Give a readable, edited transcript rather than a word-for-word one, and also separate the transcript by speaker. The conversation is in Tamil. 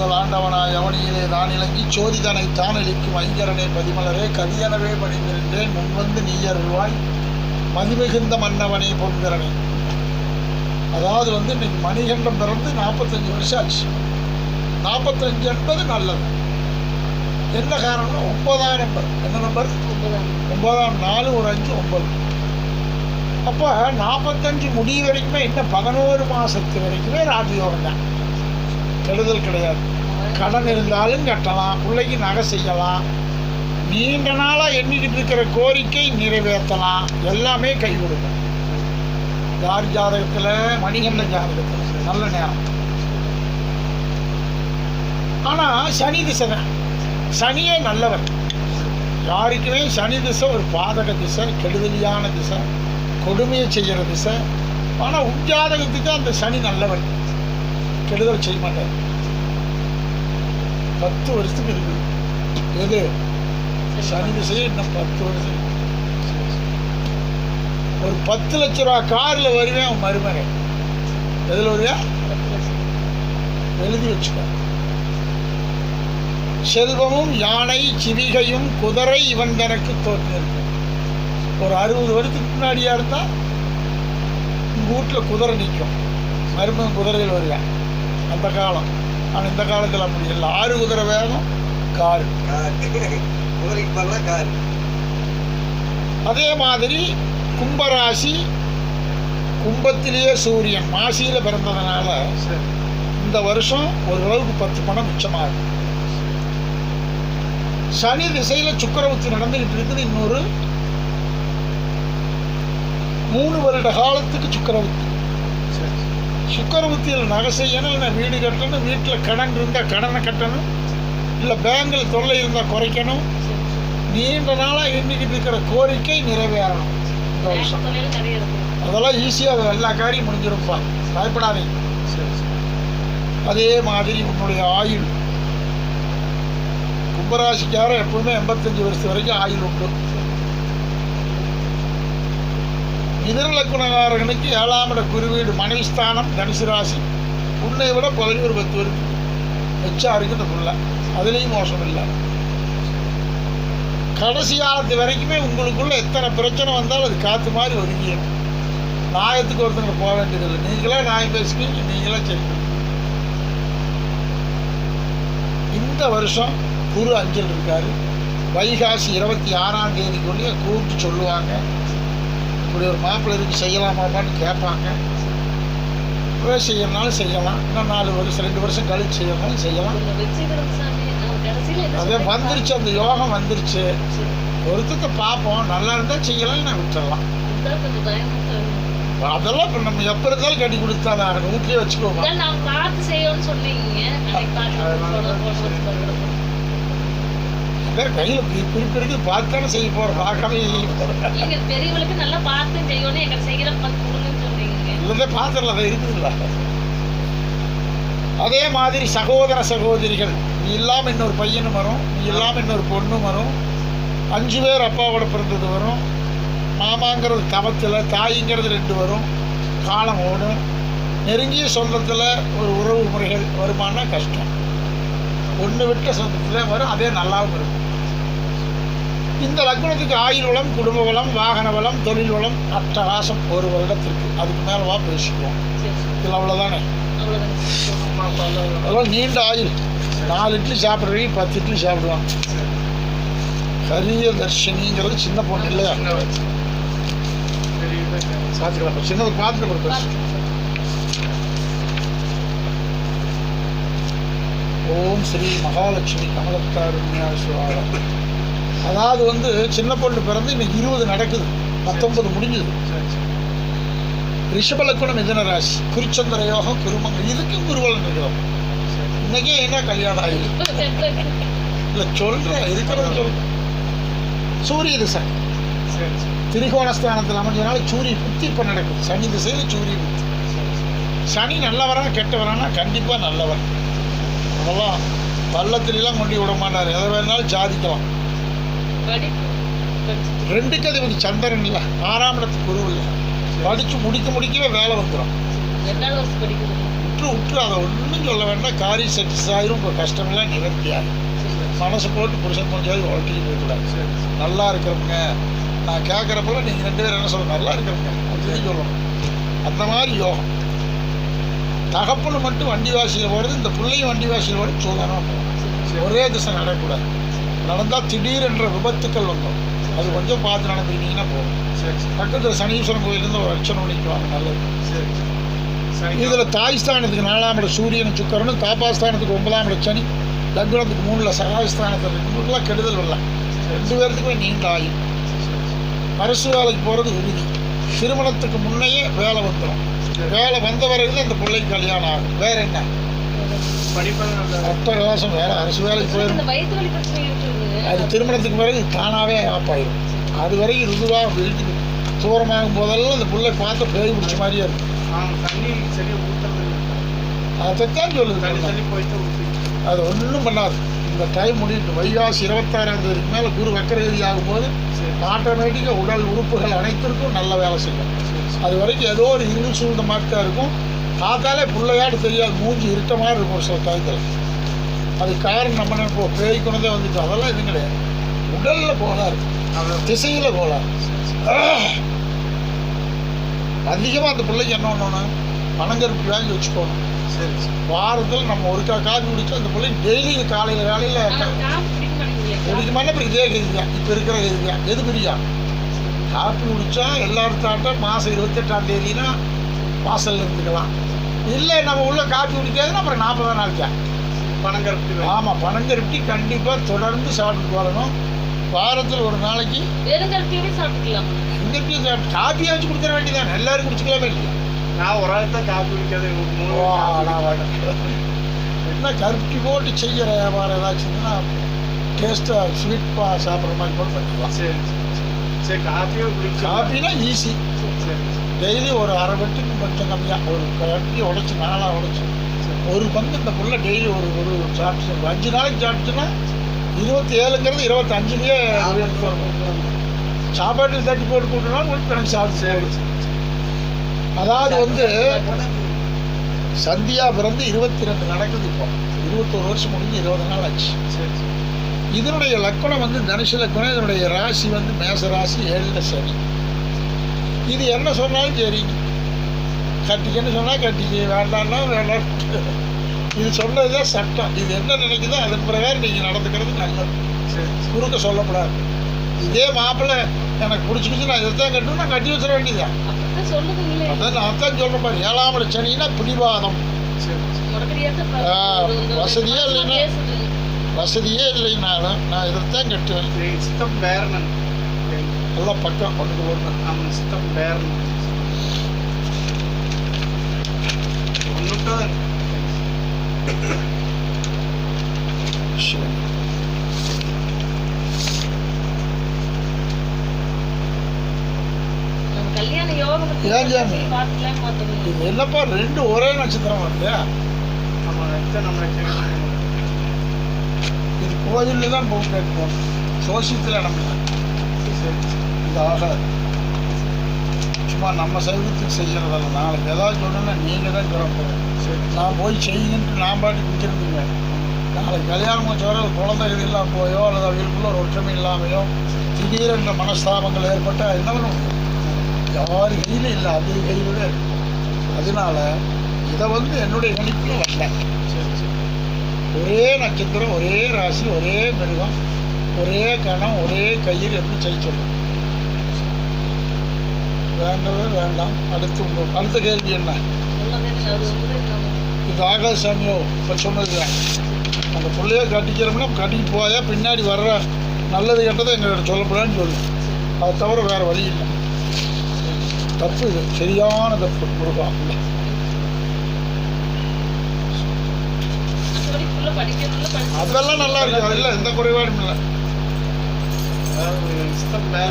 Speaker 1: முதல் ஆண்டவனாய் அவனியிலே தான் இலங்கி சோதிதனை தான் அளிக்கும் ஐங்கரனே பதிமலரே கதியனவே பணிந்திருந்தேன் முன்வந்து நீயருள்வாய் மதிமிகுந்த மன்னவனே பொன்கிறனே. அதாவது இன்னைக்கு மணிகண்டம் பிறந்து 45 வருஷம் ஆச்சு. 45 என்பது நல்லது. என்ன காரணம்னா 9ஆம் நம்பர். என்ன நம்பர்? 9ஆம் 4 ஒரு 5 9. அப்போ 45 முடிவு வரைக்குமே இன்னும் 11 மாதத்து வரைக்குமே ராஜயோகம் தான். கெடுதல் கிடையாது. கடன் இருந்தாலும் கட்டலாம், பிள்ளைக்கு நகை செய்யலாம், நீண்ட நாளாக எண்ணிக்கிட்டு இருக்கிற கோரிக்கை நிறைவேற்றலாம், எல்லாமே கை கொடுக்கும். யார் ஜாதகத்தில்? மணிகண்ட ஜாதகத்தில் நல்ல நேரம். ஆனால் சனி திசை தான். சனியே நல்லவர். யாருக்குமே சனி திசை ஒரு பாதக திசை, கெடுதலியான திசை, கொடுமையை செய்கிற திசை. ஆனால் உட்ஜாதகத்துக்கு அந்த சனி நல்லவர், கெடுதல் செய்ய மாட்டார். 10 வருஷத்துக்கு இருக்குது. எது? சனி திசையே இன்னும் 10 வருஷம். ஒரு 10 லட்ச ரூபா காரில் வருவேன் அவன் மருமகன். எதில் வருவேன்? எழுதி வச்சுக்க. செல்வமும் யானை சிவிகையும் குதிரை இவன் தனக்கு தோற்றிருக்கும். ஒரு 60 வருஷத்துக்கு முன்னாடியா இருந்தால் உங்கள் வீட்டில் குதிரை நிற்கும், மருமகன் குதிரையில் வருவேன் அந்த காலம். ஆனால் இந்த காலத்தில் அப்படி இல்லை. 6 குதிரை வேகம், கார். அதே மாதிரி கும்பராசி, கும்பத்திலேயே சூரியன் மாசியில் பிறந்ததுனால இந்த வருஷம் ஓரளவுக்கு 10 பணம் மிச்சமாகும். சனி திசையில் சுக்கிரவத்தி நடந்துகிட்டு இருக்குது. இன்னொரு 3 வருட காலத்துக்கு சுக்கிரவத்தி. சுக்கிரவத்தியில் நகை செய்யணும், இல்லை வீடு கட்டணும், வீட்டில் கடன் இருந்தால் கடனை கட்டணும், இல்லை பேங்கில் தொல்லை இருந்தால் குறைக்கணும், நீண்ட நாளாக எண்ணிக்கிட்டு இருக்கிற கோரிக்கை நிறைவேறணும் இந்த வருஷம். அதெல்லாம் ஈஸியாக எல்லா காரியம் முடிஞ்சிருப்பா, பயப்படாதீங்க. அதே மாதிரி உன்னுடைய ஆயுள், கும்பராசிக்கார எப்பவுமே 85 வருஷம் வரைக்கும் ஆயுள் உண்டு. மிதுனலக்குணகாரர்களுக்கு 7ஆம் இட குருவீடு மனைவி ஸ்தானம் தனுசு ராசி. உன்னை விட பழகி ஒரு 10 வருஷம் மிச்சம் இருக்குது புள்ள. அதுலேயும் மோசம் இல்லை. கடைசி காலத்து வரைக்குமே உங்களுக்குள்ள எத்தனை பிரச்சனை வந்தாலும் அது காற்று மாதிரி ஒதுங்கிடும். நியாயத்துக்கு ஒருத்தங்க போக வேண்டியதில்லை. நீங்களே நியாயம் பேசுவீங்க, நீங்களே சரி. இந்த வருஷம் குரு 5ல் இருக்காரு. வைகாசி 26ஆம் தேதிக்குள்ளேயே கூப்பிட்டு சொல்லுவாங்க, இப்படி ஒரு மாப்பிள்ளை இருக்கு செய்யலாமான்னு கேட்பாங்க. செய்யறதுனாலும் செய்யலாம், இன்னும் 4 வருஷம் 2 வருஷம் கழிச்சு செய்யறதுனாலும் செய்யலாம். அதே வந்துருச்சு, அந்த யோகம் வந்துருச்சு. ஒருத்தத்தை பார்ப்போம், நல்லா இருந்தால் செய்யலாம், நான் விட்டுடலாம். அதெல்லாம் இப்போ நம்ம எப்போ இருந்தாலும் கட்டி கொடுத்தா நான் வீட்லேயே வச்சுக்கோங்க. அதே கையில் குறிப்பு இருக்கு, பார்த்தானே செய்ய போகிறோம், பார்க்காம
Speaker 2: பெரியவங்களுக்கு நல்லா பார்த்து செய்யணும். எங்களை செய்கிற
Speaker 1: இல்லதே பார்த்துடல, அதை இருக்குதுல்ல. அதே மாதிரி சகோதர சகோதரிகள், நீ இல்லாமல் இன்னொரு பையனும் வரும், நீ இல்லாமல் இன்னொரு பொண்ணும் வரும். 5 பேர் அப்பாவோட பிறந்தது வரும். மாமாங்கிறது தவத்தில், தாய்ங்கிறது 2 வரும். காலம் ஓடும். நெருங்கிய சொந்தத்தில் ஒரு உறவு முறைகள் வருமானா கஷ்டம். ஒன்று விட்ட சொந்தத்தில் வரும், அதே நல்லாவும் இருக்கும். இந்த லக்னத்துக்கு ஆயுள் வளம், குடும்ப வளம், வாகன வளம், தொழில் வளம் அட்டகாசம் 1 வருடத்திற்கு. அதுக்கு மேலே வா பேசிக்குவோம். இதில் அவ்வளோதானே. அதெல்லாம் நீண்ட ஆயுள். 4 இட்லி சாப்பிட்றவங்க 10 இட்லி சாப்பிடுவாங்க. கரிய தர்ஷினிங்கிறது சின்ன பொண்ணு இல்லையா? சாப்பிட்டுக்கலாம். சின்னது பார்த்துட்டு ஓம் ஸ்ரீ மகாலட்சுமி கமலத்தாருண்யாசுவாரம். அதாவது சின்ன பொண்ணு பிறந்து இன்னைக்கு 20 நடக்குது, 19 முடிஞ்சுது. ரிஷபலக்குணம் மிதுன ராசி, குறிச்சந்திர யோகம், குருமங்க, இதுக்கும் குருவலன் யோகம். இன்னைக்கே என்ன கல்யாணம் ஆகிடுது இல்லை சொல்கிறேன், இருக்கிறது சொல்கிறேன். சூரிய திசை திரிகோணஸ்தானத்தில் அமைஞ்சதுனால சூரிய புத்தி இப்போ நடக்குது. சனி திசையில் சூரிய புத்தி. சனி நல்லவரா கெட்டவரானா கண்டிப்பாக நல்லவர். அதெல்லாம் பள்ளத்திலாம் கொண்டு விட மாட்டார். எதை வேணாலும் சாதிக்கலாம். 2க்கு அதிபதி சந்திரன் இல்லை, 6ஆம் இடத்துக்கு குரு இல்லை. படித்து முடிக்கவே வேலை வந்துடும். விட்டு அதை ஒன்றும் சொல்ல வேண்டாம். காரியம் சக்ஸஸ் ஆயிரும். உங்கள் கஷ்டமெல்லாம் நிவர்த்தியாகும். மனசு போட்டு புருஷன் கொஞ்சம் உழட்டிட்டு போயிடக்கூடாது. நல்லா இருக்கிறவங்க நான் கேட்குறப்பெல்லாம் நீங்கள் 2 பேரும் என்ன சொல்லுங்கள், நல்லா இருக்கிறவங்க அப்படின்னு சொல்லணும். அந்த மாதிரி யோகம். தகப்பனு மட்டும் வண்டி வாசியில் போகிறது, இந்த பிள்ளையும் வண்டி வாசியில் போகிறது சூதானமாக போகணும். ஒரே திசை நடக்கக்கூடாது. நடந்தால் திடீரென்ற விபத்துக்கள் வந்துடும். அது கொஞ்சம் பார்த்து நடந்துக்கிட்டீங்கன்னா போகும். பக்கத்தில் சனீஸ்வரன் கோயிலேருந்து ஒரு அர்ச்சனை பண்ணிக்குவாங்க. நல்லது. இதில் தாய்ஸ்தானத்துக்கு 4ஆம் இடம் சூரியன் சுக்கரனும், தாப்பாஸ்தானத்துக்கு 9ஆம் இடம் சனி, லக்னத்துக்கு 3ல் சகாயஸ்தானத்தில் இருக்கும்போதுலாம் கெடுதல் வரலாம். 2 பேர்த்துக்குமே நீண்ட ஆயும். அரசு வேலைக்கு போகிறது உறுதி. திருமணத்துக்கு முன்னையே வேலை வந்துடும். வேலை வந்த வரைக்கும் அந்த பிள்ளைக்கு கல்யாணம் ஆகும். வேற என்ன அட்டகாசம் வேலை. அரசு வேலைக்கு போயிடும். அது திருமணத்துக்கு பிறகு தானாகவே ஆப்பாயிடும். அது வரைக்கும் ருதுவாக வீட்டுக்கு தூரமாகும் போதெல்லாம் அந்த பிள்ளை பார்த்து பேய் பிடிச்ச மாதிரியே இருக்கும். அதைத்தான் சொல்லுது. அது ஒன்றும் பண்ணாது. இந்த டைம் முடிட்டு வைகாசி 26ஆம் தேதிக்கு மேலே குரு வக்கரகதி ஆகும்போது ஆட்டோமேட்டிக்காக உடல் உறுப்புகள் அனைத்திற்கும் நல்ல வேலை செய்யும். அது வரைக்கும் ஏதோ ஒரு இருள் சூழ்ந்த மாதிரி தான் இருக்கும். பார்த்தாலே பிள்ளையாடு தெரியாது, மூஞ்சி இருட்ட மாதிரி இருக்கும் ஒரு சில டயத்தில். அது காரணம் நம்ம நினைப்போ பேய் கொண்டதே வந்துட்டு, அதெல்லாம் எதுவும் கிடையாது. உடலில் கோளாறு, திசையில் கோளாறு. அதிகமாக அந்த பிள்ளைக்கு என்ன பண்ணணும், பனங்கருப்பு வாங்கி வச்சுக்கணும். வாரத்தில் நம்ம ஒருக்கா காப்பி குடிச்சா அந்த பிள்ளைக்கு டெய்லி காலையில் குடிக்குமானா அப்புறம் இதே கதி தான். இப்போ இருக்கிற கதி தான். எது பிரியா காப்பி குடித்தா எல்லாரும் தாட்டம் மாதம் 28ஆம் தேதினா வாசலில் இருந்துக்கலாம். இல்லை நம்ம உள்ள காப்பி குடிக்காதுன்னா அப்புறம் 40 நாளைக்கா பனங்கருப்பி. ஆமாம், பனங்கருப்பி கண்டிப்பாக தொடர்ந்து சாப்பிட்டு வரணும். வாரத்தில் ஒரு நாளைக்கு சாப்பிட்டுக்கலாம். காப்பி வச்சு கொடுத்துட வேண்டியதான். எல்லாரும் குடிச்சிக்கலாமே இல்லையா? நான் ஒரு ஆள் தான் காப்பி குடிக்காது. என்ன கருப்பி போட்டு செய்கிற வியாபாரம் ஏதாச்சுன்னா டேஸ்ட்டாக ஸ்வீட் சாப்பிட்ற மாதிரி கூட பண்ணிக்கலாம். சரி, காப்பினா ஈஸி. டெய்லி ஒரு அரை வெட்டுக்கு கொஞ்சம் கம்மியாக ஒரு கட்டி உடைச்சி 4ஆக உடைச்சி ஒரு பங்கு இந்த புள்ள டெய்லி ஒரு சாப்பிட்டு 5 நாளைக்கு சாப்பிட்டுச்சுன்னா 27ங்கிறது 25லேயே சாப்பாட்டில் தட்டி போட்டு கூட்டினாலும் ஒரு கணக்கு சாப்பிட்டு. அதாவது வந்து சந்தியா பிறந்து 22 நடக்குது. இப்போ 21 வருஷம் முடிஞ்சு 20 நாள் ஆச்சு. இதனுடைய லக்கணம் வந்து தனுஷ லக்கணம். இதனுடைய ராசி வந்து மேச ராசி, 7ல் சனி. இது என்ன சொன்னாலும் சரி, கட்டிக்கன்னு சொன்னால் கட்டிக்க, வேண்டாம்னா வேண்டாம். இது சொன்னதுதான் சட்டம். இது என்ன நினைக்குதோ அதன் பிரகாரம் நீங்கள் நடந்துக்கிறது நல்லது. குறுக்க சொல்லக்கூடாது. இதே மாப்பிள்ளை எனக்கு பிடிச்சிக்கிச்சு, நான் இதைத்தான் கட்டணும், நான் கட்டி வச்சிட வேண்டியதான். அதான் நான் தான் சொல்கிறேன் பாரு. 7ஆம் இடம் சனின்னா பிடிவாதம். வசதியே இல்லைனாலும் நான் இதைத்தான் கட்டுவேன். நல்லா பக்கம் கொண்டு போடணும். ஏன் ஜாமி இது என்னப்பா 2 ஒரே நட்சத்திரம் வருது? இது கோயிலில் தான் போக கேட்போம். சோசியத்தில் நம்ம இந்த ஆகாது. சும்மா நம்ம சைவத்துக்கு செய்கிறதில்ல. நாளைக்கு ஏதாவது சொன்னோன்னா நீங்கள் தான் சொல்ல. நான் போய் செய்யுங்கன்ட்டு நான் பாட்டி குடிச்சிருந்துங்க. நாளைக்கு கல்யாணம் வச்ச வர குழந்தைகள் இல்லாமல் போயோ அல்லது அவங்களுக்குள்ள ஒரு ஒற்றுமை இல்லாமையோ திடீரென்ற மனஸ்தாபங்கள் ஏற்பட்டால் என்ன பண்ண முடியும்? யார் கையில் இல்லை, அது கையில் தான் இருக்கு. அதனால இதை வந்து என்னுடைய கணிப்பில் வரல. ஒரே நட்சத்திரம், ஒரே ராசி, ஒரே மிருகம், ஒரே கணம், ஒரே கயிறு எப்படி செய்ய சொல்லும். வேண்டவே வேண்டாம். அடுத்த கேள்வி என்ன? இது ஆகாசாமியோ இப்போ சொன்னது தான். அந்த பிள்ளைய கட்டிக்கிறோம்னா கட்டிட்டு போயா பின்னாடி வர்ற நல்லது கெட்டதை எங்கள்கிட்ட சொல்லப்படான்னு சொல்லு. அதை தவிர வேறு வழி இல்லை. தப்பு இது, சரியான தப்பு. முருகம் அதெல்லாம் நல்லா இருக்கு. அதில் எந்த குறைபாடும் இல்லை.